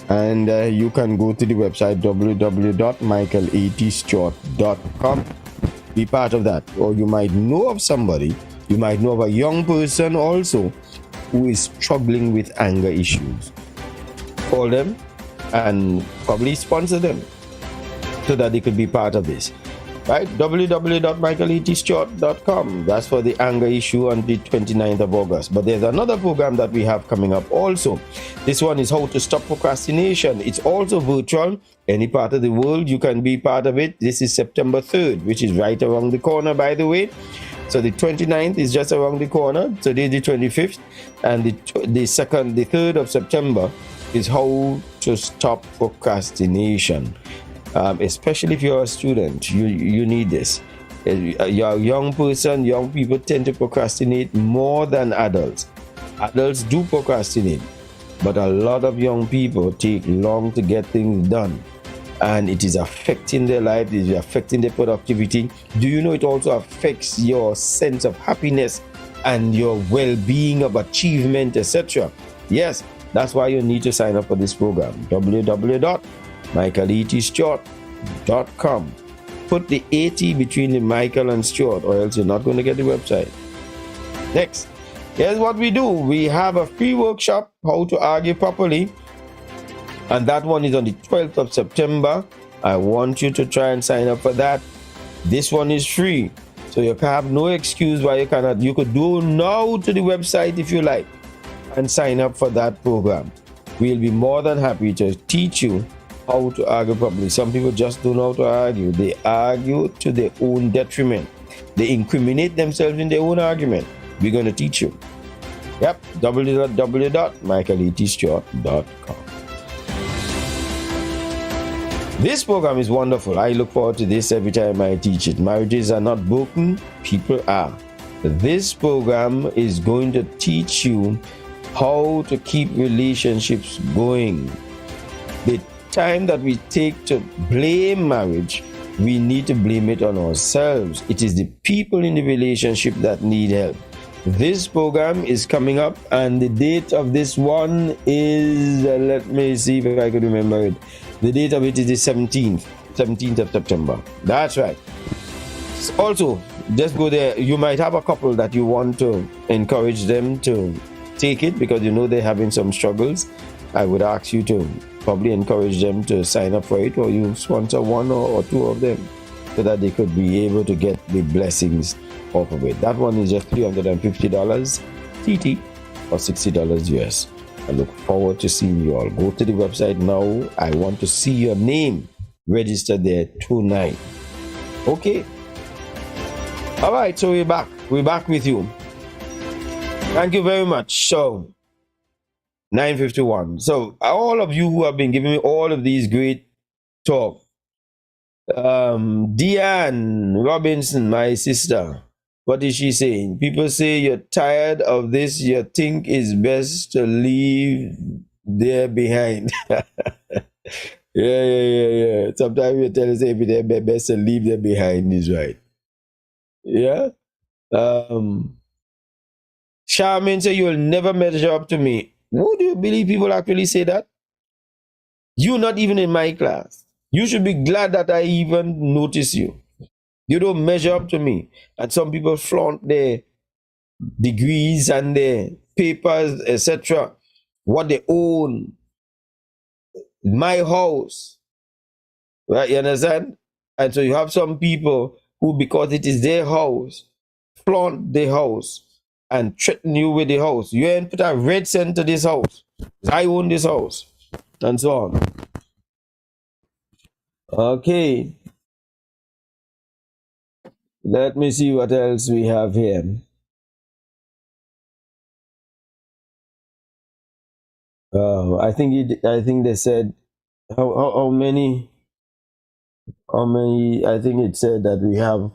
C: And you can go to the website www.michaeletstewart.com. Be part of that. Or you might know of somebody, you might know of a young person also who is struggling with anger issues. Call them and probably sponsor them so that they could be part of this. Right? www.michaeletstewart.com. That's for the anger issue on the 29th of August. But there's another program that we have coming up also. This one is how to stop procrastination. It's also virtual. Any part of the world, you can be part of it. This is September 3rd, which is right around the corner, by the way. So the 29th is just around the corner. Today the 25th. And the 3rd of September is how to stop procrastination. Especially if you're a student, you need this. You're a young person, young people tend to procrastinate more than adults. Adults do procrastinate, but a lot of young people take long to get things done. And it is affecting their life, it is affecting their productivity. Do you know it also affects your sense of happiness and your well-being of achievement, etc.? Yes, that's why you need to sign up for this program. www.michaeletstewart.com. Put the 80 between the Michael and Stewart, or else you're not going to get the website. Next, here's what we do. We have a free workshop, how to argue properly. And that one is on the 12th of September. I want you to try and sign up for that. This one is free. So you can have no excuse why you cannot. You could go now to the website if you like and sign up for that program. We'll be more than happy to teach you how to argue properly. Some people just don't know how to argue. They argue to their own detriment. They incriminate themselves in their own argument. We're going to teach you. Yep, www.michaeletstewart.com. This program is wonderful. I look forward to this every time I teach it. Marriages are not broken, people are. This program is going to teach you how to keep relationships going. The time that we take to blame marriage we need to blame it on ourselves. It is the people in the relationship that need help. This program is coming up, and the date of this one is, let me see if I could remember it. The date of it is the 17th of September. That's right. Also, just go there. You might have a couple that you want to encourage them to take it because you know they're having some struggles. I would ask you to probably encourage them to sign up for it, or you sponsor one or two of them so that they could be able to get the blessings off of it. That one is just $350 TT or $60 US. I look forward to seeing you all. Go to the website now. I want to see your name registered there tonight. Okay. All right, so we're back. We're back with you. Thank you very much. So, 9:51. So, all of you who have been giving me all of these great talk, Deanne Robinson, my sister, what is she saying? People say you're tired of this. You think it's best to leave there behind. Yeah. Sometimes you tell us it's best to leave them behind is right. Yeah. Charmaine said you'll never measure up to me. Would you believe people actually say that? You're not even in my class. You should be glad that I even notice you. You don't measure up to me. And some people flaunt their degrees and their papers, etc. What they own. My house. Right? You understand? And so you have some people who, because it is their house, flaunt the house and threaten you with the house. You ain't put a red cent to this house. I own this house. And so on. Okay. Let me see what else we have here. I think they said how many I think it said that we have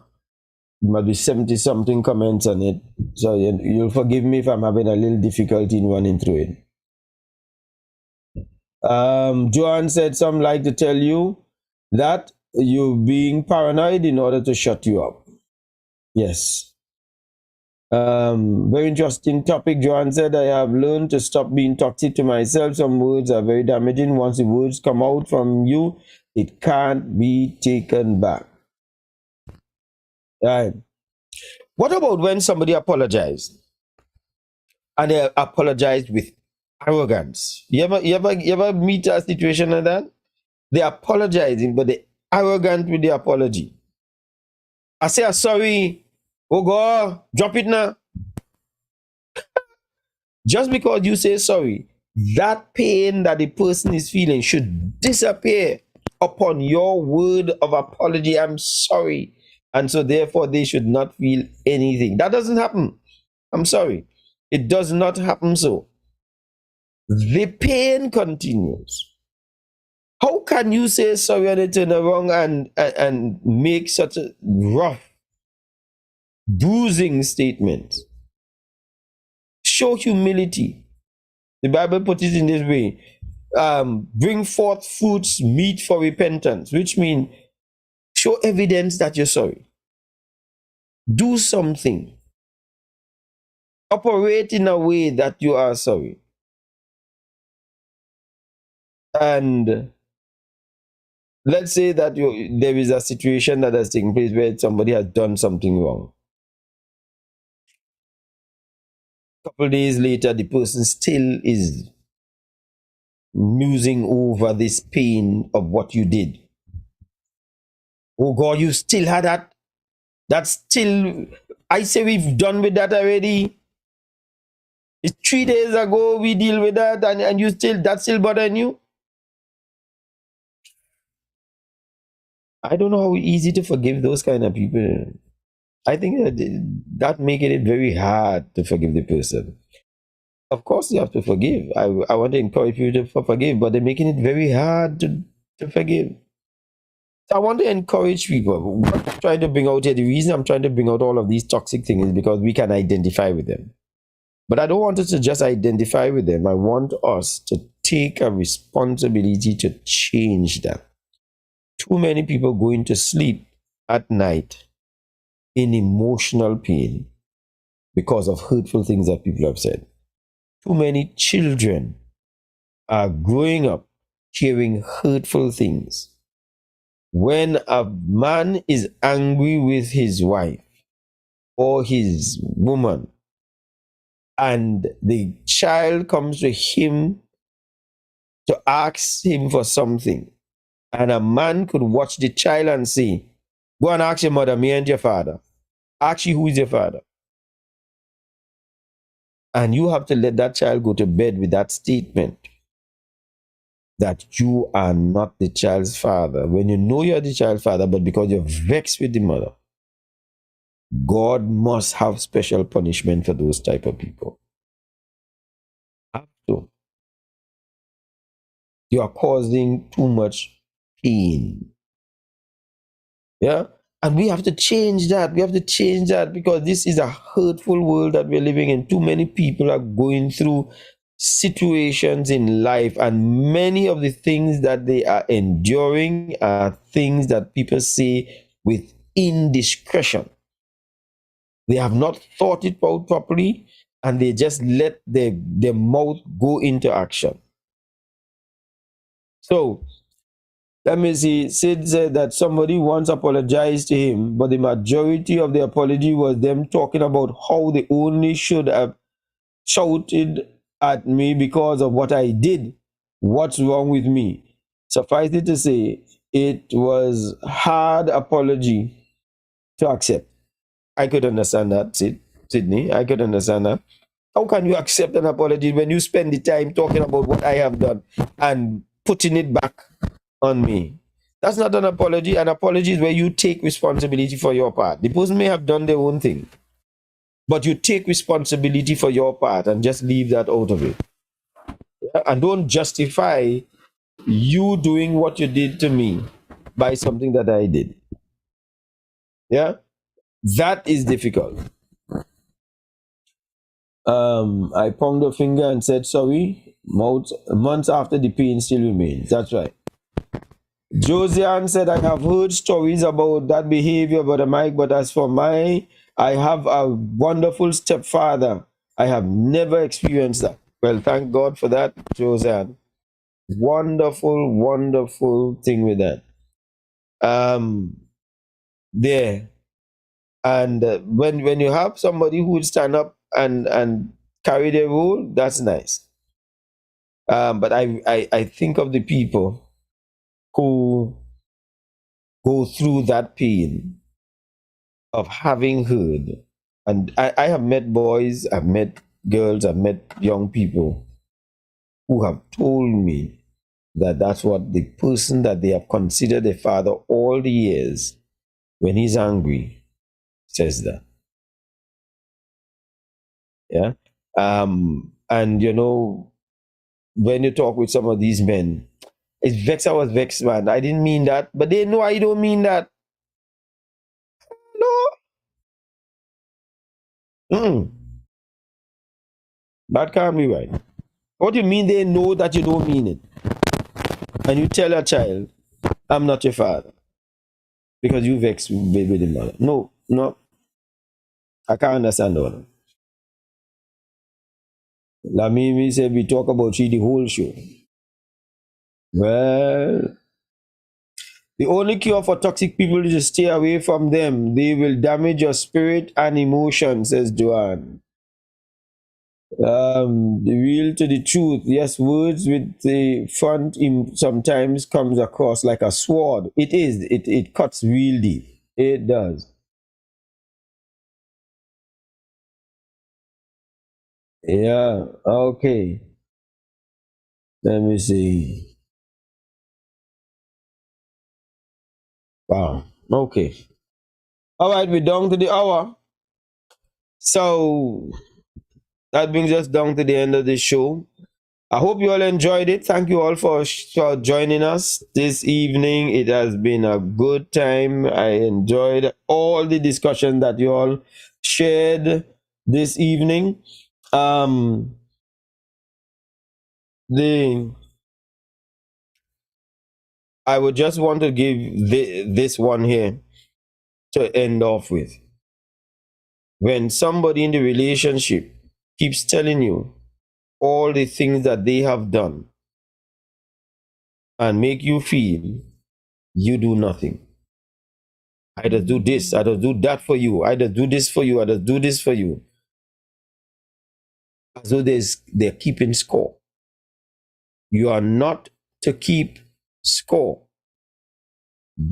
C: maybe 70 something comments on it. So you'll forgive me if I'm having a little difficulty in running through it. Joanne said some like to tell you that you're being paranoid in order to shut you up. Yes. Very interesting topic. Joanne said, I have learned to stop being toxic to myself. Some words are very damaging. Once the words come out from you, it can't be taken back. Right. What about when somebody apologized and they apologize with arrogance? You ever meet a situation like that? They're apologizing, but they're arrogant with the apology. I say, sorry. Oh God, drop it now. Just because you say sorry, that pain that the person is feeling should disappear upon your word of apology. I'm sorry. And so therefore they should not feel anything. That doesn't happen. I'm sorry. It does not happen so. The pain continues. How can you say sorry and it turn around and make such a rough, bruising statement? Show humility. The Bible puts it in this way. Bring forth fruits meet for repentance, which means show evidence that you're sorry. Do something. Operate in a way that you are sorry. And let's say that there is a situation that has taken place where somebody has done something wrong. A couple of days later, the person still is musing over this pain of what you did. Oh God, you still had that? That's still, I say we've done with that already. It's 3 days ago we deal with that and you still, that's still bothering you? I don't know how easy to forgive those kind of people. I think that making it very hard to forgive the person. Of course you have to forgive. I want to encourage you to forgive, but they're making it very hard to forgive. So I want to encourage people. What I'm trying to bring out here, the reason I'm trying to bring out all of these toxic things is because we can identify with them. But I don't want us to just identify with them. I want us to take a responsibility to change them, Too many people going to sleep at night in emotional pain because of hurtful things that people have said. Too many children are growing up hearing hurtful things. When a man is angry with his wife or his woman, and the child comes to him to ask him for something, and a man could watch the child and say, go and ask your mother, me and your father. Ask you who is your father. And you have to let that child go to bed with that statement that you are not the child's father. When you know you're the child's father, but because you're vexed with the mother, God must have special punishment for those type of people. Have to. You are causing too much pain. Yeah? And we have to change that. We have to change that because this is a hurtful world that we're living in. Too many people are going through situations in life, and many of the things that they are enduring are things that people say with indiscretion. They have not thought it out properly, and they just let their mouth go into action. So let me see. Sid said that somebody once apologized to him, but the majority of the apology was them talking about how they only should have shouted at me because of what I did. What's wrong with me? Suffice it to say, it was hard apology to accept. I could understand that, Sydney. I could understand that. How can you accept an apology when you spend the time talking about what I have done and putting it back on me? That's not an apology. An apology is where you take responsibility for your part. The person may have done their own thing, but you take responsibility for your part and just leave that out of it. And don't justify you doing what you did to me by something that I did. Yeah, that is difficult. I pounded a finger and said sorry. Months after, the pain still remains. That's right. Josiane said, I have heard stories about that behavior, Brother Mike, but as for I have a wonderful stepfather. I have never experienced that. Well, thank God for that, Josiane. Wonderful, wonderful thing with that. There. And when you have somebody who would stand up and carry their role, that's nice. But I think of the people who go through that pain of having heard. And I have met boys, I've met girls, I've met young people who have told me that that's what the person that they have considered a father all the years, when he's angry, says that. Yeah. And you know, when you talk with some of these men, it's vexed, I was vexed, man. I didn't mean that. But they know I don't mean that. No. Mm, that can't be right. What do you mean they know that you don't mean it? And you tell a child, I'm not your father. Because you vex with the mother. No, no. I can't understand all that. Lamimi said we talk about she the whole show. Well, the only cure for toxic people is to stay away from them. They will damage your spirit and emotion, says Joanne. The real to the truth. Yes, words with the front sometimes comes across like a sword. It is. It cuts real deep. It does. Yeah. Okay. Let me see. Wow. Okay. All right. We're down to the hour. So that brings us down to the end of the show. I hope you all enjoyed it. Thank you all for joining us this evening. It has been a good time. I enjoyed all the discussion that you all shared this evening. The I would just want to give this one here to end off with. When somebody in the relationship keeps telling you all the things that they have done and make you feel you do nothing. I just do this, I just do that for you, I just do this for you, I just do this for you. As though they're keeping score. You are not to keep score.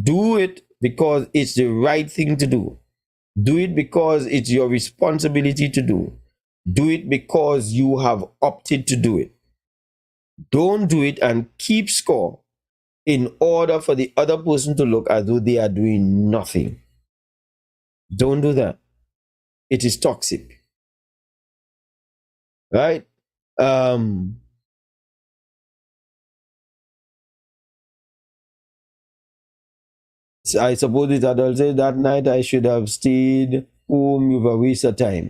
C: Do it because it's the right thing to do. Do it because it's your responsibility to do. Do it because you have opted to do it. Don't do it and keep score in order for the other person to look as though they are doing nothing. Don't do that. It is toxic. Right? I suppose it's adult say that night I should have stayed home with a waste of time.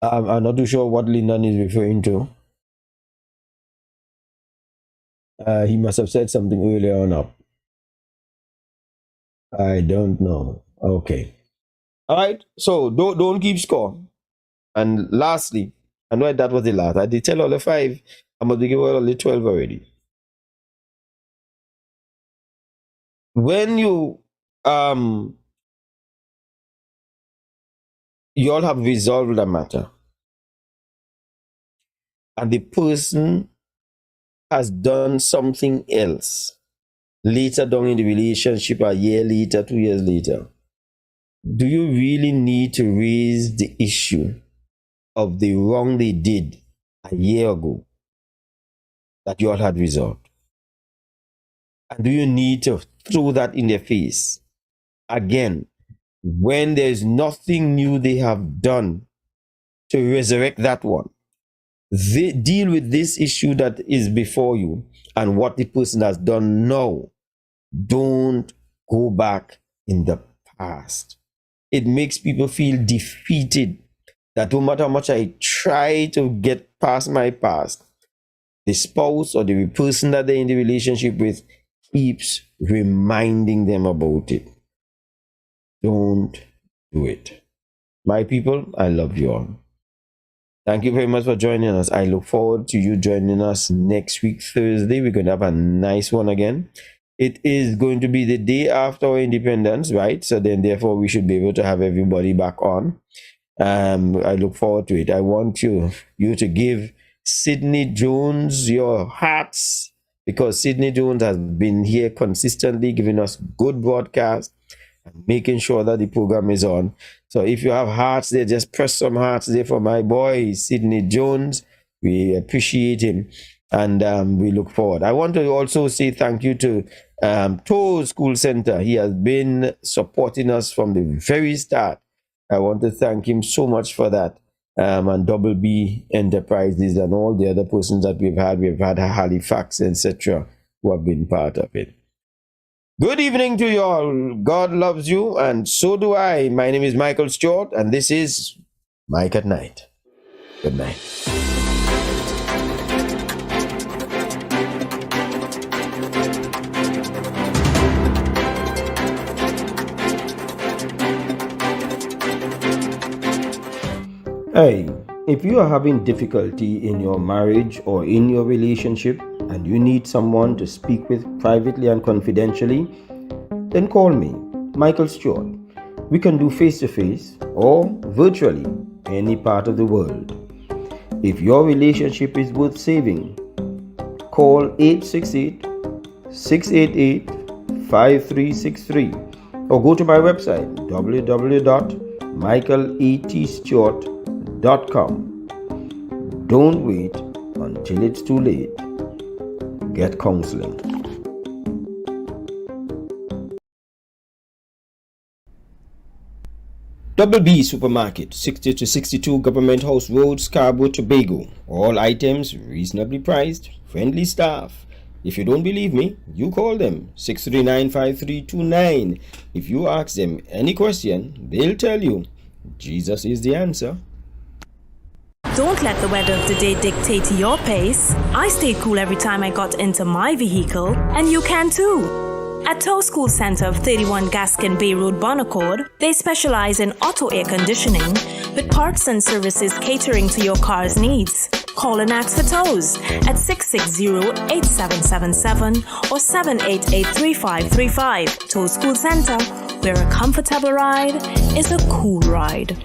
C: I'm not too sure what Lyndon is referring to. He must have said something earlier on up. I don't know. Okay. All right. So don't keep score. And lastly, I know that was the last. I did tell all the 5. I'm going to give all the 12 already. When you all have resolved the matter, and the person has done something else later down in the relationship, a year later, 2 years later, do you really need to raise the issue of the wrong they did a year ago that you all had resolved? And do you need to throw that in their face again when there's nothing new they have done to resurrect that one? They deal with this issue that is before you and what the person has done now. Don't go back in the past. It makes people feel defeated, that no matter how much I try to get past my past, the spouse or the person that they're in the relationship with keeps reminding them about it. Don't do it. My people, I love you all. Thank you very much for joining us. I look forward to you joining us next week, Thursday. We're going to have a nice one again. It is going to be the day after our independence, right? So then, therefore, we should be able to have everybody back on. I look forward to it. I want you to give Sydney Jones your hearts, because Sydney Jones has been here consistently giving us good broadcast and making sure that the program is on. So if you have hearts there, just press some hearts there for my boy Sydney Jones. We appreciate him, and we look forward. I want to also say thank you to Toe School Center. He has been supporting us from the very start. I want to thank him so much for that. And Double B Enterprises and all the other persons that we've had Halifax, etc., who have been part of it. Good evening to you all. God loves you, and so do I. My name is Michael Stewart, and this is Mike at Night. Good night. Hey, if you are having difficulty in your marriage or in your relationship and you need someone to speak with privately and confidentially, then call me, Michael Stewart. We can do face-to-face or virtually any part of the world. If your relationship is worth saving, call 868-688-5363 or go to my website www.michaelatstewart.com. Don't wait until it's too late. Get counseling. Double B Supermarket, 60 to 62 Government House Road, Scarborough, Tobago. All items reasonably priced, friendly staff. If you don't believe me, you call them 639-5329. If you ask them any question, they'll tell you Jesus is the answer.
D: Don't let the weather of the day dictate your pace. I stayed cool every time I got into my vehicle, and you can too. At Tow School Center of 31 Gaskin Bay Road, Bonaccord, they specialize in auto air conditioning with parts and services catering to your car's needs. Call and ask for tows at 660-8777 or 788-3535. Tow School Center, where a comfortable ride is a cool ride.